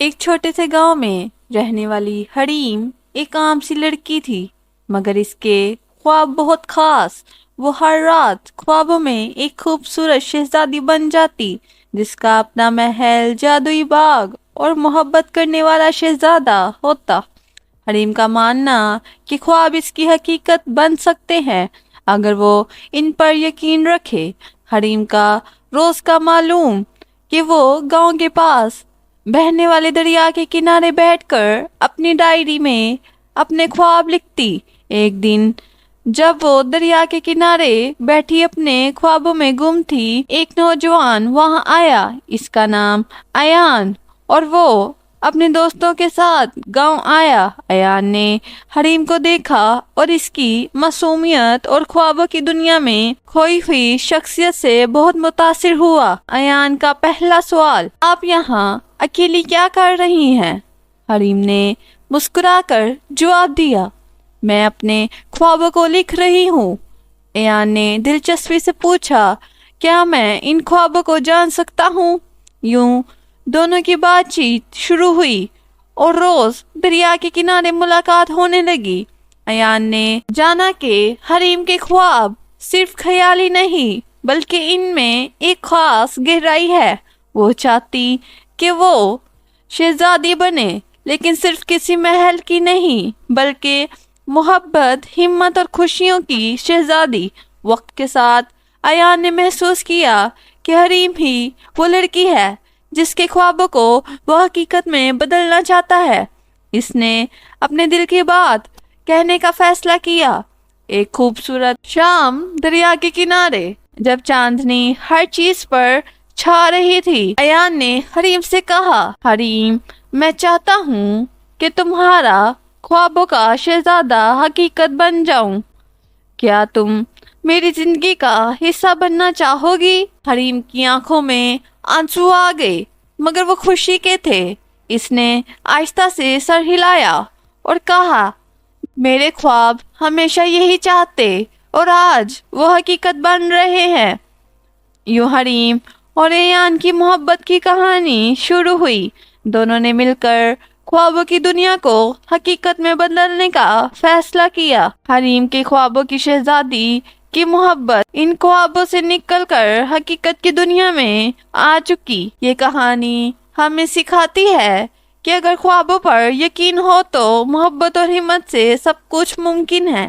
ایک چھوٹے سے گاؤں میں رہنے والی حریم ایک عام سی لڑکی تھی، مگر اس کے خواب بہت خاص۔ وہ ہر رات خوابوں میں ایک خوبصورت شہزادی بن جاتی، جس کا اپنا محل، جادوئی باغ اور محبت کرنے والا شہزادہ ہوتا۔ حریم کا ماننا کہ خواب اس کی حقیقت بن سکتے ہیں اگر وہ ان پر یقین رکھے۔ حریم کا روز کا معلوم کہ وہ گاؤں کے پاس بہنے والے دریا کے کنارے بیٹھ کر اپنی ڈائری میں اپنے خواب لکھتی۔ ایک دن جب وہ دریا کے کنارے بیٹھی اپنے خوابوں میں گم تھی، ایک نوجوان وہاں آیا۔ اس کا نام ایان، اور وہ اپنے دوستوں کے ساتھ گاؤں آیا۔ ایان نے حریم کو دیکھا اور اس کی معصومیت اور خوابوں کی دنیا میں کھوئی ہوئی شخصیت سے بہت متاثر ہوا۔ ایان کا پہلا سوال، آپ یہاں اکیلی کیا کر رہی ہیں؟ حریم نے مسکرا کر جواب دیا، میں اپنے خوابوں کو لکھ رہی ہوں۔ ایان نے دلچسپی سے پوچھا، کیا میں ان خوابوں کو جان سکتا ہوں؟ یوں دونوں کی بات چیت شروع ہوئی اور روز دریا کے کنارے ملاقات ہونے لگی۔ ایان نے جانا کہ حریم کے خواب صرف خیالی نہیں بلکہ ان میں ایک خاص گہرائی ہے۔ وہ چاہتی کہ وہ شہزادی بنے، لیکن صرف کسی محل کی نہیں بلکہ محبت، ہمت اور خوشیوں کی شہزادی۔ وقت کے ساتھ ایان نے محسوس کیا کہ حریم ہی وہ لڑکی ہے جس کے خوابوں کو وہ حقیقت میں بدلنا چاہتا ہے۔ اس نے اپنے دل کی بات کہنے کا فیصلہ کیا۔ ایک خوبصورت شام دریا کے کنارے، جب چاندنی ہر چیز پر چھا رہی تھی، ایان نے حریم سے کہا، حریم، میں چاہتا ہوں کہ تمہارا خوابوں کا شہزادہ حقیقت بن جاؤں۔ کیا تم میری زندگی کا حصہ بننا چاہو گی؟ حریم کی آنکھوں میں آنسو آ گئے، مگر وہ خوشی کے تھے۔ اس نے آہستہ سے سر ہلایا اور کہا، میرے خواب ہمیشہ یہی چاہتے اور آج وہ حقیقت بن رہے ہیں۔ یوں حریم اور ایان کی محبت کی کہانی شروع ہوئی۔ دونوں نے مل کر خوابوں کی دنیا کو حقیقت میں بدلنے کا فیصلہ کیا۔ حریم کے خوابوں کی شہزادی کی محبت ان خوابوں سے نکل کر حقیقت کی دنیا میں آ چکی۔ یہ کہانی ہمیں سکھاتی ہے کہ اگر خوابوں پر یقین ہو تو محبت اور ہمت سے سب کچھ ممکن ہے۔